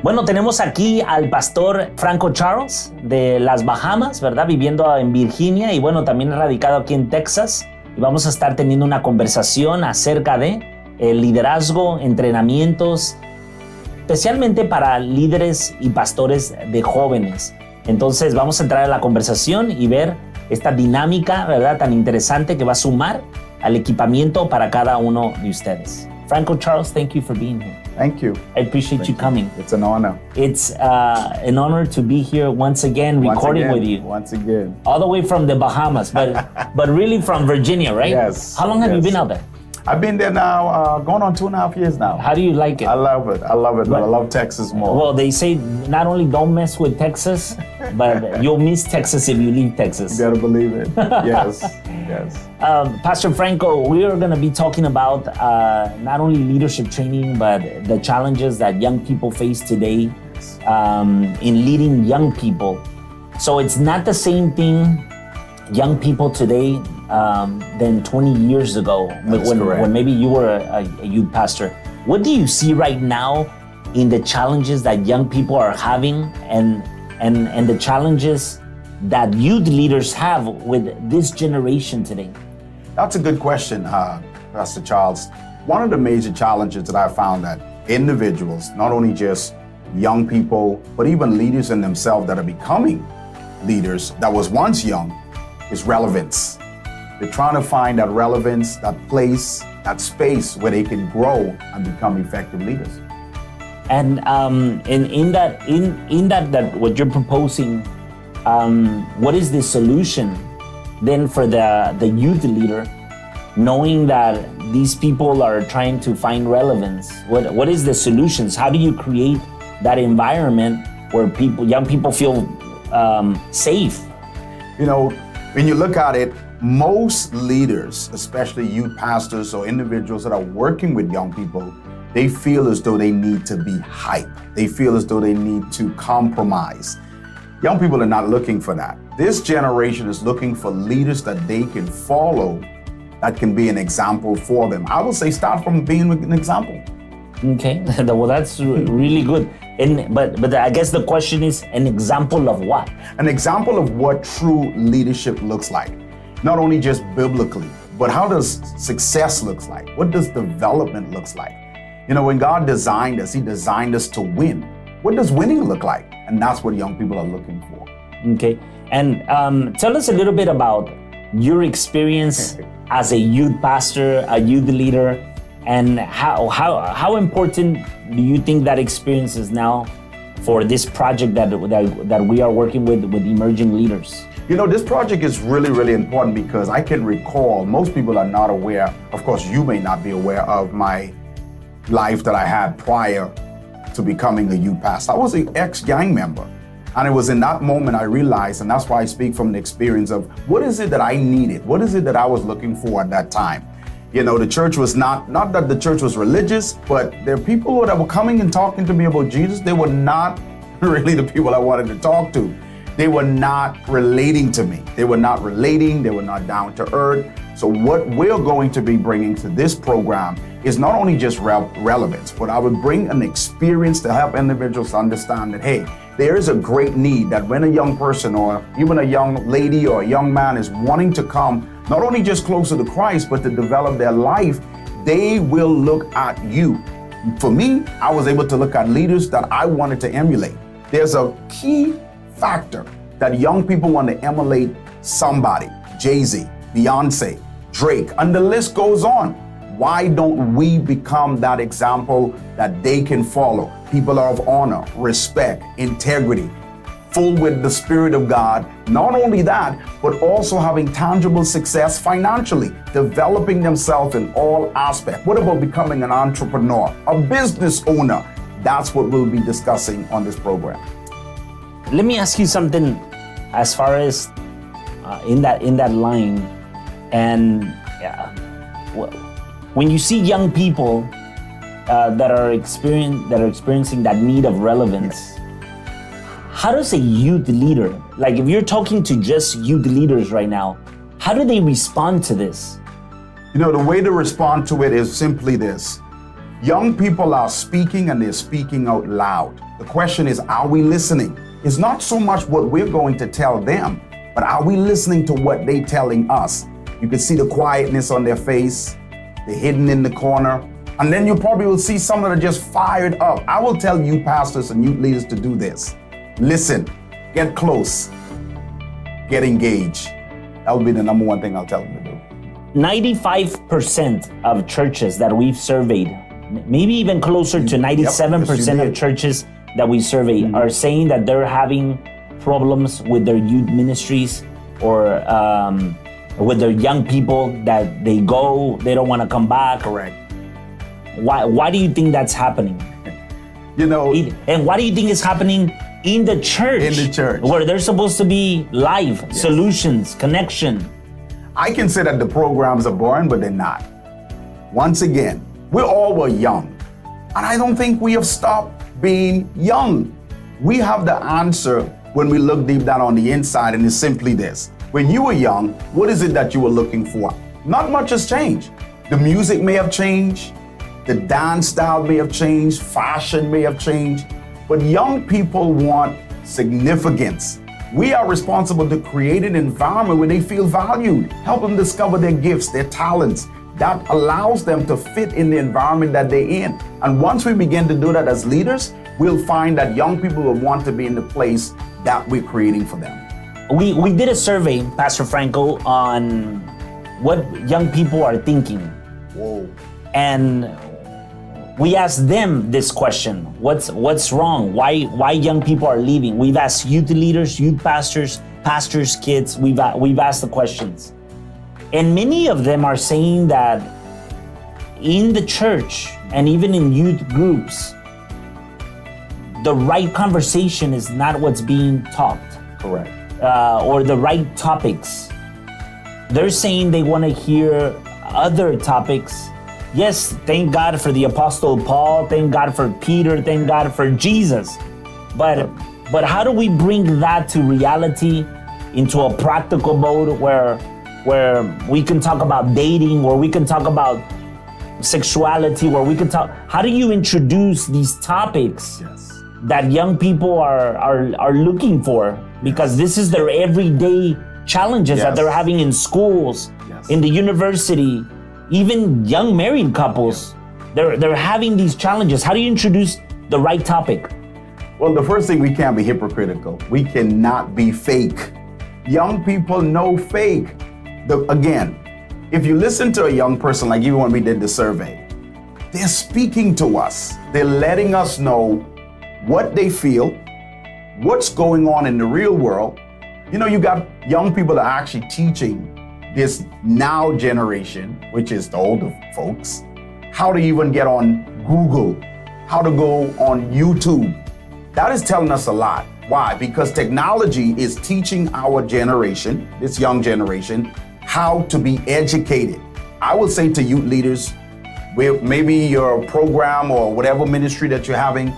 Bueno, tenemos aquí al pastor Franco Charles de las Bahamas, ¿verdad? Viviendo en Virginia y bueno, también radicado aquí en Texas. Y vamos a estar teniendo una conversación acerca de el liderazgo, entrenamientos, especialmente para líderes y pastores de jóvenes. Entonces vamos a entrar a la conversación y ver esta dinámica, ¿verdad? Tan interesante que va a sumar al equipamiento para cada uno de ustedes. Franco Charles, thank you for being here. Thank you. I appreciate you coming. It's an honor. It's an honor to be here once again, recording with you. Once again. All the way from the Bahamas, but really from Virginia, right? Yes. How long have you been out there? I've been there now, going on 2.5 years now. How do you like it? I love it, but I love Texas more. Well, they say not only don't mess with Texas, but you'll miss Texas if you leave Texas. You gotta believe it. Yes, yes. Pastor Franco, we are going to be talking about not only leadership training, but the challenges that young people face today in leading young people. So it's not the same thing, young people today, than 20 years ago when maybe you were a youth pastor. What do you see right now in the challenges that young people are having and the challenges that youth leaders have with this generation today? That's a good question, Pastor Charles. One of the major challenges that I found that individuals, not only just young people, but even leaders in themselves that are becoming leaders that was once young, is relevance. They're trying to find that relevance, that place, that space where they can grow and become effective leaders. And in that what you're proposing, what is the solution then for the youth leader, knowing that these people are trying to find relevance? What is the solutions? How do you create that environment where young people feel safe? You know, when you look at it, most leaders, especially youth pastors or individuals that are working with young people, they feel as though they need to be hyped. They feel as though they need to compromise. Young people are not looking for that. This generation is looking for leaders that they can follow, that can be an example for them. I would say start from being an example. Okay, well, that's really good. But I guess the question is, an example of what? An example of what true leadership looks like. Not only just biblically, but how does success looks like? What does development looks like? You know, when God designed us, He designed us to win. What does winning look like? And that's what young people are looking for. Okay, and tell us a little bit about your experience as a youth pastor, a youth leader, and how important do you think that experience is now for this project that we are working with emerging leaders? You know, this project is really, really important because I can recall, most people are not aware, of course you may not be aware of my life that I had prior to becoming a youth pastor. I was an ex-gang member. And it was in that moment I realized, and that's why I speak from the experience of what is it that I needed? What is it that I was looking for at that time? You know, the church was not that the church was religious, but there are people that were coming and talking to me about Jesus. They were not really the people I wanted to talk to. They were not relating to me. They were not relating. They were not down to earth. So what we're going to be bringing to this program is not only just relevance, but I would bring an experience to help individuals understand that, hey, there is a great need that when a young person or even a young lady or a young man is wanting to come, not only just closer to Christ, but to develop their life, they will look at you. For me, I was able to look at leaders that I wanted to emulate. There's a key factor that young people want to emulate somebody, Jay-Z, Beyonce, Drake, and the list goes on. Why don't we become that example that they can follow? People of honor, respect, integrity, full with the Spirit of God. Not only that, but also having tangible success financially, developing themselves in all aspects. What about becoming an entrepreneur, a business owner? That's what we'll be discussing on this program. Let me ask you something as far as in that line, and when you see young people that are experiencing that need of relevance, how does a youth leader, like if you're talking to just youth leaders right now, how do they respond to this? You know, the way to respond to it is simply this. Young people are speaking and they're speaking out loud. The question is, are we listening? It's not so much what we're going to tell them, but are we listening to what they're telling us? You can see the quietness on their face, they're hidden in the corner, and then you probably will see some that are just fired up. I will tell you pastors and youth leaders to do this. Listen, get close, get engaged. That would be the number one thing I'll tell them to do. 95% of churches that we've surveyed, maybe even closer to 97% of churches that we surveyed are saying that they're having problems with their youth ministries or with their young people, that they go, they don't want to come back. Correct. Why do you think that's happening? And why do you think it's happening in the church? In the church. Where they're supposed to be live, solutions, connection. I can say that the programs are boring, but they're not. Once again, we all were young. And I don't think we have stopped being young. We have the answer when we look deep down on the inside, and it's simply this. When you were young, what is it that you were looking for? Not much has changed. The music may have changed, the dance style may have changed, fashion may have changed, but young people want significance. We are responsible to create an environment where they feel valued, help them discover their gifts, their talents. That allows them to fit in the environment that they're in. And once we begin to do that as leaders, we'll find that young people will want to be in the place that we're creating for them. We did a survey, Pastor Franco, on what young people are thinking. Whoa. And we asked them this question: What's wrong? Why young people are leaving? We've asked youth leaders, youth pastors, kids. We've asked the questions, and many of them are saying that in the church and even in youth groups, the right conversation is not what's being taught. Correct. Or the right topics. They're saying they want to hear other topics. Yes, thank God for the Apostle Paul, thank God for Peter, thank God for Jesus. But how do we bring that to reality, into a practical mode where we can talk about dating, where we can talk about sexuality, where we can talk, how do you introduce these topics that young people are looking for? Because this is their everyday challenges that they're having in schools, in the university, even young married couples. They're having these challenges. How do you introduce the right topic? Well, the first thing, we can't be hypocritical. We cannot be fake. Young people know fake. Again, if you listen to a young person, like even when we did the survey, they're speaking to us. They're letting us know what they feel, what's going on in the real world. You got young people that are actually teaching this now generation, which is the older folks, how to even get on Google, how to go on YouTube. That is telling us a lot. Why? Because technology is teaching our generation, this young generation, how to be educated. I would say to youth leaders, where maybe your program or whatever ministry that you're having,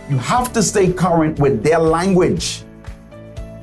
you have to stay current with their language.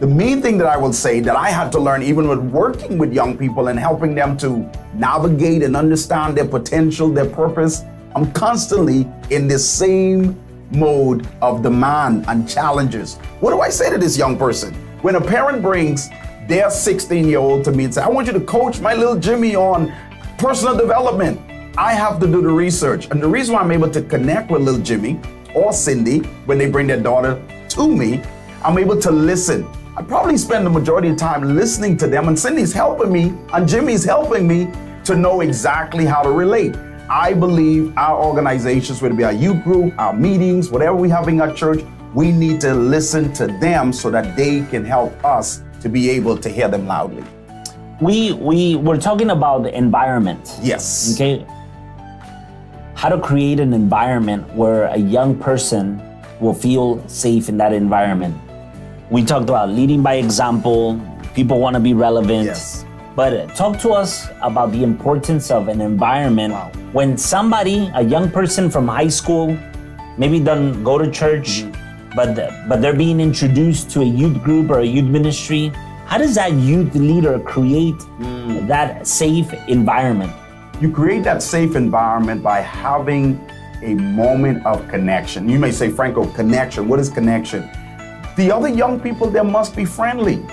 The main thing that I will say that I had to learn, even with working with young people and helping them to navigate and understand their potential, their purpose, I'm constantly in this same mode of demand and challenges. What do I say to this young person? When a parent brings their 16-year-old to me and say, I want you to coach my little Jimmy on personal development, I have to do the research. And the reason why I'm able to connect with little Jimmy or Cindy when they bring their daughter to me, I'm able to listen. I probably spend the majority of the time listening to them, and Cindy's helping me and Jimmy's helping me to know exactly how to relate. I believe our organizations, whether it be our youth group, our meetings, whatever we're having at church, we need to listen to them so that they can help us to be able to hear them loudly. We're talking about the environment. Yes. Okay. How to create an environment where a young person will feel safe in that environment. We talked about leading by example. People want to be relevant. Yes. But talk to us about the importance of an environment when somebody, a young person from high school, maybe doesn't go to church, but they're being introduced to a youth group or a youth ministry. How does that youth leader create that safe environment? You create that safe environment by having a moment of connection. You may say, Franco, connection. What is connection? The other young people there must be friendly.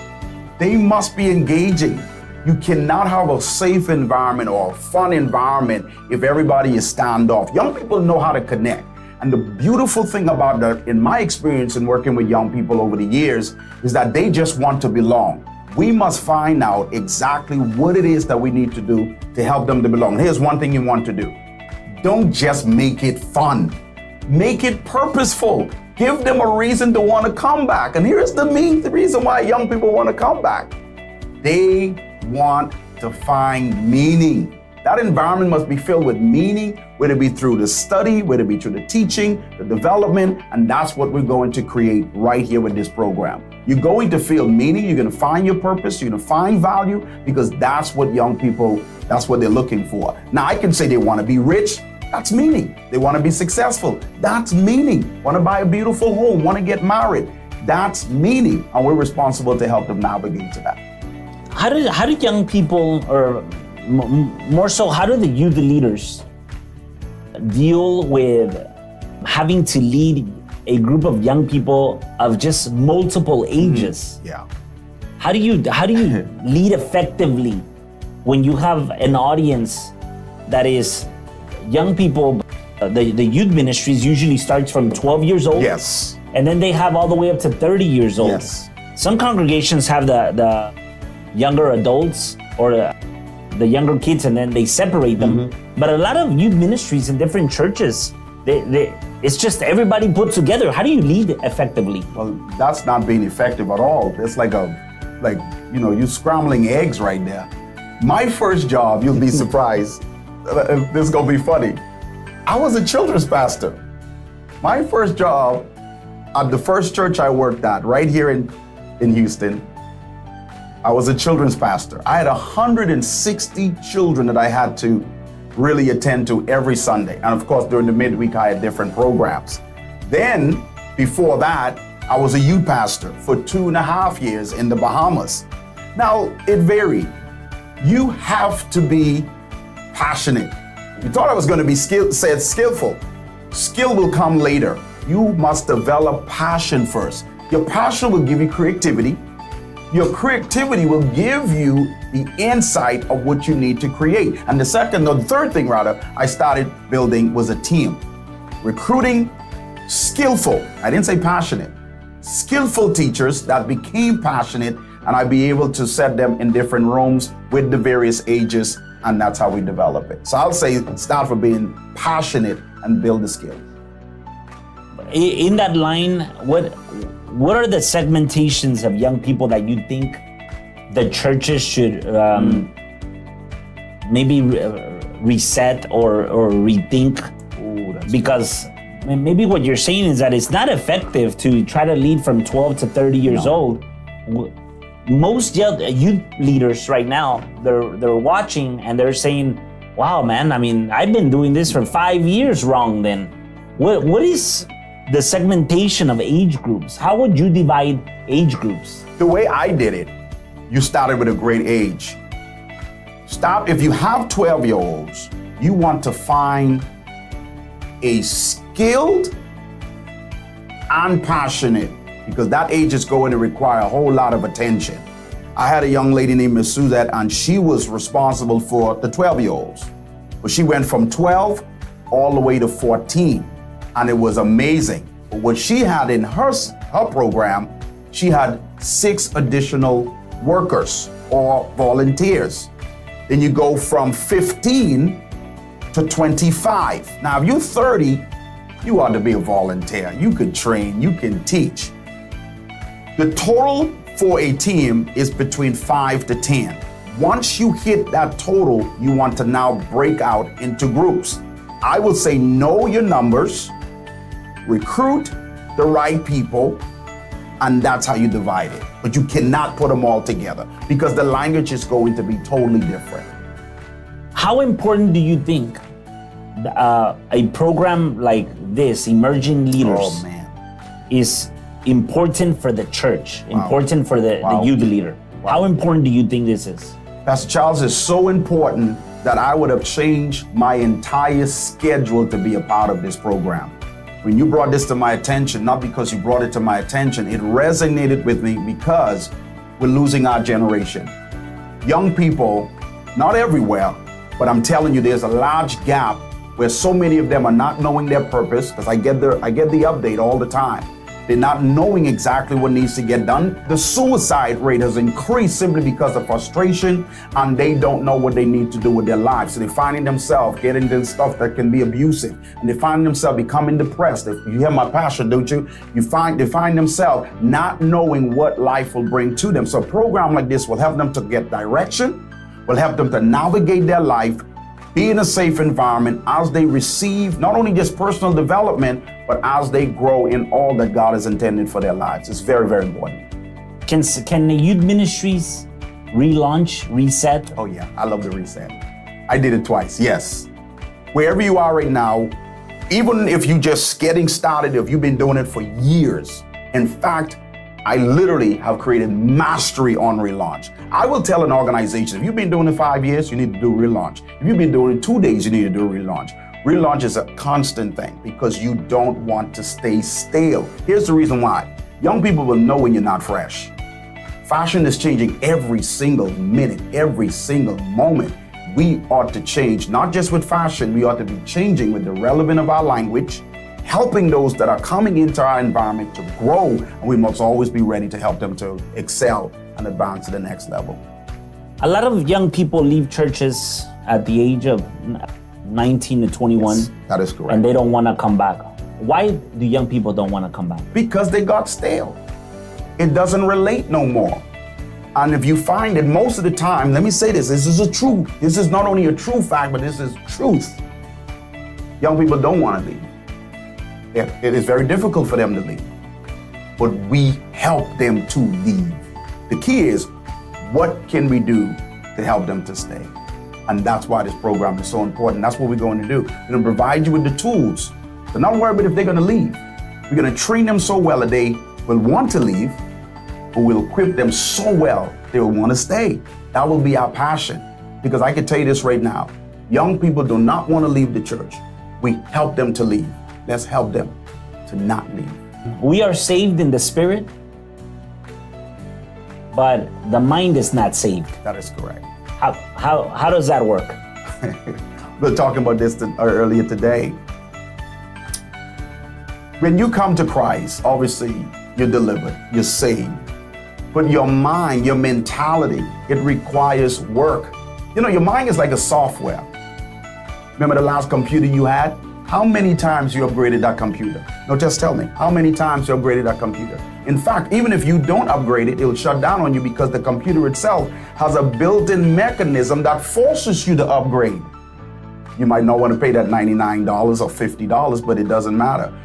They must be engaging. You cannot have a safe environment or a fun environment if everybody is standoff. Young people know how to connect. And the beautiful thing about that, in my experience in working with young people over the years, is that they just want to belong. We must find out exactly what it is that we need to do to help them to belong. Here's one thing you want to do. Don't just make it fun. Make it purposeful. Give them a reason to want to come back. And here's the main reason why young people want to come back. They want to find meaning. That environment must be filled with meaning, whether it be through the study, whether it be through the teaching, the development, and that's what we're going to create right here with this program. You're going to feel meaning, you're going to find your purpose, you're going to find value, because that's what young people, that's what they're looking for. Now, I can say they want to be rich, that's meaning. They want to be successful, that's meaning. Want to buy a beautiful home, want to get married, that's meaning, and we're responsible to help them navigate to that. How do young people, or more so, how do the youth leaders deal with having to lead a group of young people of just multiple ages? Yeah. How do you lead effectively when you have an audience that is young people? The youth ministries usually starts from 12 years old. Yes. And then they have all the way up to 30 years old. Yes. Some congregations have the younger adults or the younger kids, and then they separate them. But a lot of youth ministries in different churches, it's just everybody put together. How do you lead effectively? Well, that's not being effective at all. It's like you're scrambling eggs right there. My first job, you'll be surprised. This is gonna be funny. I was a children's pastor. My first job at the first church I worked at, right here in Houston, I was a children's pastor. I had 160 children that I had to really attend to every Sunday. And of course, during the midweek, I had different programs. Then, before that, I was a youth pastor for 2.5 years in the Bahamas. Now, it varied. You have to be passionate. You thought I was going to be skillful. Skill will come later. You must develop passion first. Your passion will give you creativity. Your creativity will give you the insight of what you need to create. And the third thing I started building was a team. Recruiting skillful, I didn't say passionate, skillful teachers that became passionate, and I'd be able to set them in different rooms with the various ages, and that's how we develop it. So I'll say start for being passionate and build the skill. In that line, what are the segmentations of young people that you think the churches should maybe reset or rethink? Because maybe what you're saying is that it's not effective to try to lead from 12 to 30 years old. Most youth leaders right now, they're watching and they're saying, wow, man, I mean, I've been doing this for 5 years wrong then. What is the segmentation of age groups? How would you divide age groups? The way I did it, you started with a great age. If you have 12-year-olds, you want to find a skilled and passionate, because that age is going to require a whole lot of attention. I had a young lady named Miss Suzette, and she was responsible for the 12-year-olds. But she went from 12 all the way to 14. And it was amazing. But what she had in her program, she had 6 additional workers or volunteers. Then you go from 15 to 25. Now, if you're 30, you ought to be a volunteer. You could train, you can teach. The total for a team is between 5 to 10. Once you hit that total, you want to now break out into groups. I will say know your numbers, recruit the right people, and that's how you divide it. But you cannot put them all together because the language is going to be totally different. How important do you think a program like this, Emerging Leaders, is important for the church, important for the youth leader? How important do you think this is? Pastor Charles, is so important that I would have changed my entire schedule to be a part of this program. When you brought this to my attention, not because you brought it to my attention, it resonated with me because we're losing our generation. Young people, not everywhere, but I'm telling you, there's a large gap where so many of them are not knowing their purpose, because I get the update all the time. They're not knowing exactly what needs to get done. The suicide rate has increased simply because of frustration, and they don't know what they need to do with their lives. So they're finding themselves getting into stuff that can be abusive, and they find themselves becoming depressed. If you hear my passion, don't you? They find themselves not knowing what life will bring to them. So a program like this will help them to get direction, will help them to navigate their life, be in a safe environment as they receive not only just personal development, but as they grow in all that God has intended for their lives. It's very, very important. Can the youth ministries relaunch, reset? Oh yeah, I love the reset. I did it twice, yes. Wherever you are right now, even if you're just getting started, if you've been doing it for years, in fact, I literally have created mastery on relaunch. I will tell an organization, if you've been doing it 5 years, you need to do a relaunch. If you've been doing it 2 days, you need to do a relaunch. Relaunch is a constant thing because you don't want to stay stale. Here's the reason why. Young people will know when you're not fresh. Fashion is changing every single minute, every single moment. We ought to change, not just with fashion, we ought to be changing with the relevance of our language, helping those that are coming into our environment to grow, and we must always be ready to help them to excel and advance to the next level. A lot of young people leave churches at the age of 19 to 21. Yes, that is correct. And they don't want to come back. Why do young people don't want to come back? Because they got stale. It doesn't relate no more. And if you find it most of the time, let me say this is a truth. This is not only a true fact, but this is truth. Young people don't want to leave. It is very difficult for them to leave, but we help them to leave. The key is, what can we do to help them to stay? And that's why this program is so important. That's what we're going to do. We're going to provide you with the tools. So not worry about if they're going to leave. We're going to train them so well that they will want to leave, but we'll equip them so well they will want to stay. That will be our passion. Because I can tell you this right now, young people do not want to leave the church. We help them to leave. Let's help them to not leave. We are saved in the spirit, but the mind is not saved. That is correct. How does that work? We were talking about this earlier today. When you come to Christ, obviously you're delivered, you're saved. But your mind, your mentality, it requires work. You know, your mind is like a software. Remember the last computer you had? How many times you upgraded that computer? No, just tell me, how many times you upgraded that computer? In fact, even if you don't upgrade it, it will shut down on you because the computer itself has a built-in mechanism that forces you to upgrade. You might not want to pay that $99 or $50, but it doesn't matter.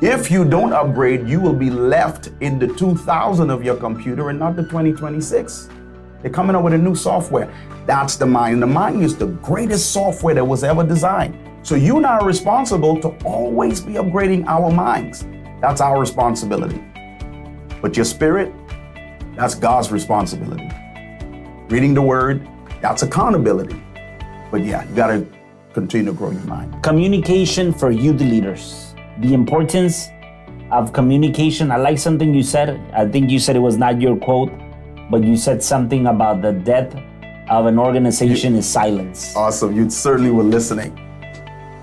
If you don't upgrade, you will be left in the 2000 of your computer and not the 2026. They're coming up with a new software. That's the mind. The mind is the greatest software that was ever designed. So you and I are responsible to always be upgrading our minds. That's our responsibility. But your spirit, that's God's responsibility. Reading the word, that's accountability. But yeah, you gotta continue to grow your mind. Communication for youth leaders. The importance of communication. I like something you said. I think you said it was not your quote, but you said something about the death of an organization is silence. Awesome, you certainly were listening.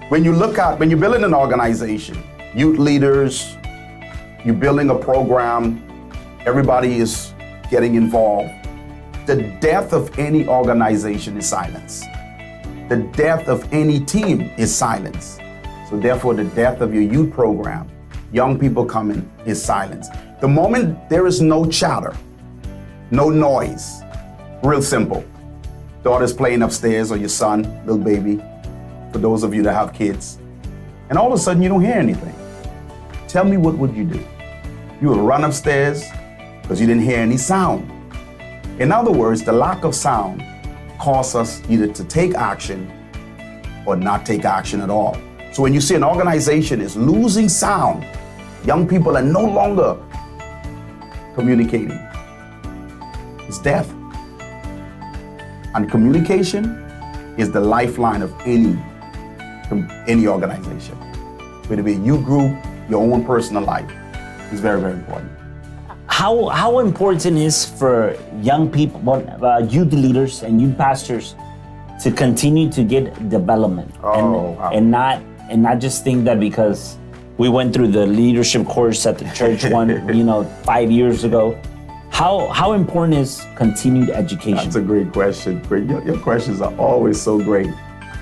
When you're building an organization, youth leaders, you're building a program, everybody is getting involved. The death of any organization is silence. The death of any team is silence. So therefore, the death of your youth program, young people coming, is silence. The moment there is no chatter, no noise, real simple. Daughter's playing upstairs, or your son, little baby, for those of you that have kids, and all of a sudden you don't hear anything. Tell me, what would you do? You would run upstairs because you didn't hear any sound. In other words, the lack of sound causes us either to take action or not take action at all. So when you see an organization is losing sound, young people are no longer communicating. It's death. And communication is the lifeline of any organization. Whether it be a youth group, your own personal life, is very, very important. How important is for young people, youth leaders and youth pastors to continue to get development and not just think that because we went through the leadership course at the church 5 years ago. How important is continued education? That's a great question. Your questions are always so great.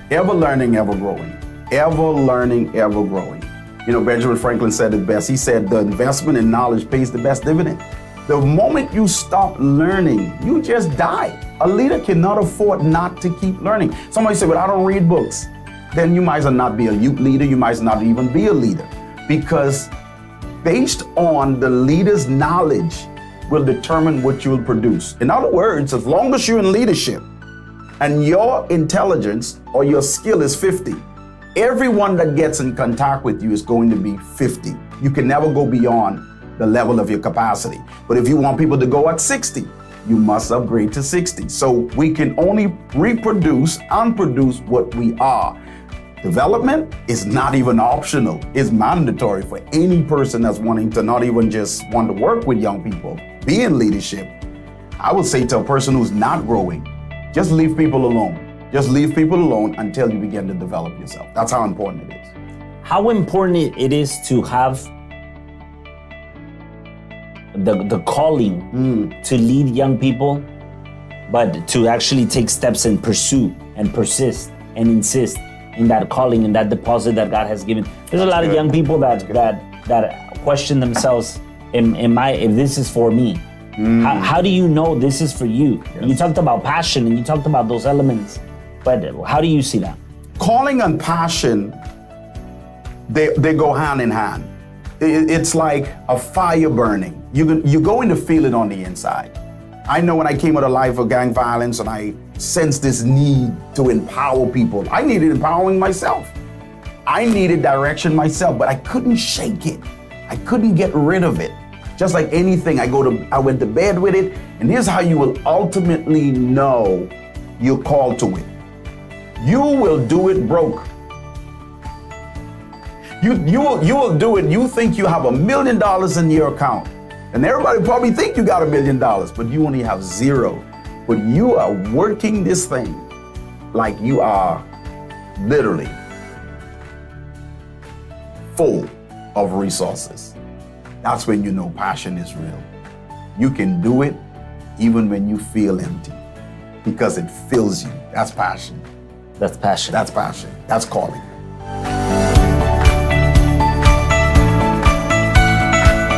Ever learning, ever growing. Ever learning, ever growing. Benjamin Franklin said it best. He said the investment in knowledge pays the best dividend. The moment you stop learning, you just die. A leader cannot afford not to keep learning. Somebody said, well, I don't read books. Then you might as well not be a youth leader. You might as well not even be a leader. Because based on the leader's knowledge will determine what you will produce. In other words, as long as you're in leadership and your intelligence or your skill is 50, everyone that gets in contact with you is going to be 50. You can never go beyond the level of your capacity. But if you want people to go at 60, you must upgrade to 60. So we can only reproduce and produce what we are. Development is not even optional. It's mandatory for any person that's wanting to not even just want to work with young people, be in leadership. I would say to a person who's not growing, just leave people alone. Just leave people alone until you begin to develop yourself. That's how important it is. How important it is to have the calling to lead young people, but to actually take steps and pursue and persist and insist in that calling and that deposit that God has given. There's a lot of young people that question themselves, if this is for me? How do you know this is for you? Yes. You talked about passion and you talked about those elements, but how do you see that? Calling and passion, they go hand in hand. It's like a fire burning. You're going to feel it on the inside. I know when I came out of a life of gang violence and I sensed this need to empower people, I needed empowering myself. I needed direction myself, but I couldn't shake it. I couldn't get rid of it. Just like anything, I went to bed with it, and here's how you will ultimately know you're called to it. You will do it broke. You will do it. You think you have $1 million in your account, and everybody probably think you got $1 million, but you only have zero. But you are working this thing like you are literally full of resources. That's when you know passion is real. You can do it even when you feel empty because it fills you. That's passion. That's passion. That's passion. That's calling.